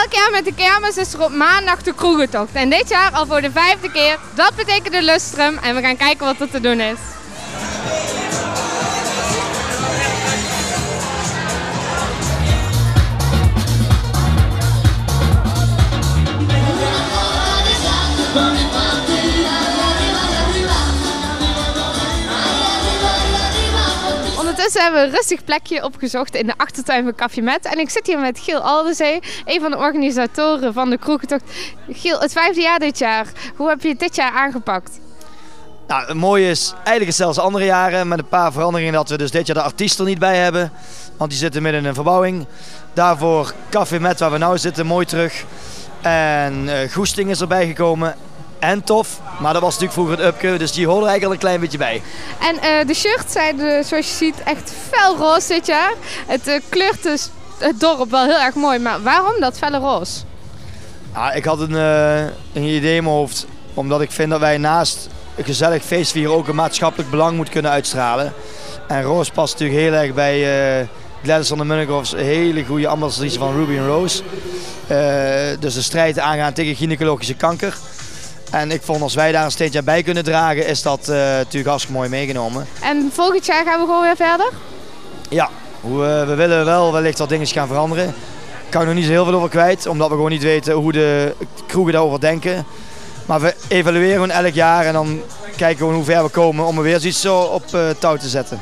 Elk jaar met de kermis is er op maandag de kroegentocht. En dit jaar al voor de 5e keer. Dat betekent de lustrum en we gaan kijken wat er te doen is. Ondertussen hebben we een rustig plekje opgezocht in de achtertuin van Café Met. En ik zit hier met Giel Aldenzee, een van de organisatoren van de kroegentocht. Giel, het 5e jaar dit jaar. Hoe heb je het dit jaar aangepakt? Nou, het mooie is eigenlijk hetzelfde als andere jaren met een paar veranderingen dat we dus dit jaar de artiest er niet bij hebben. Want die zitten midden in een verbouwing. Daarvoor Café Met waar we nu zitten mooi terug. En Goesting is erbij gekomen. En Tof, maar dat was natuurlijk vroeger het upke, dus die horen er eigenlijk al een klein beetje bij. En de shirts zijn, zoals je ziet, echt fel roze dit jaar. Het kleurt dus het dorp wel heel erg mooi, maar waarom dat felle roze? Ja, ik had een idee in mijn hoofd, omdat ik vind dat wij naast een gezellig feestvieren ook een maatschappelijk belang moeten kunnen uitstralen. En roze past natuurlijk heel erg bij Gladys van der Munnegrofs, een hele goede ambassadrice van Ruby Rose. Dus de strijd aangaan tegen gynaecologische kanker. En ik vond als wij daar een steentje bij kunnen dragen, is dat natuurlijk hartstikke mooi meegenomen. En volgend jaar gaan we gewoon weer verder? Ja, we willen wel wellicht wat dingen gaan veranderen. Ik kan er nog niet zo heel veel over kwijt, omdat we gewoon niet weten hoe de kroegen daarover denken. Maar we evalueren gewoon elk jaar en dan kijken we gewoon hoe ver we komen om er weer zoiets zo op touw te zetten.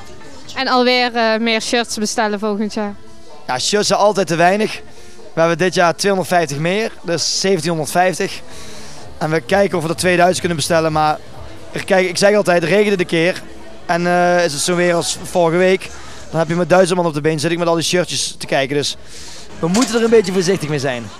En alweer meer shirts bestellen volgend jaar? Ja, shirts zijn altijd te weinig. We hebben dit jaar 250 meer, dus 1750. En we kijken of we er 2000 kunnen bestellen, maar kijk, ik zeg altijd, regende de keer. En is het zo weer als vorige week, dan heb je met 1000 man op de been, zit ik met al die shirtjes te kijken. Dus we moeten er een beetje voorzichtig mee zijn.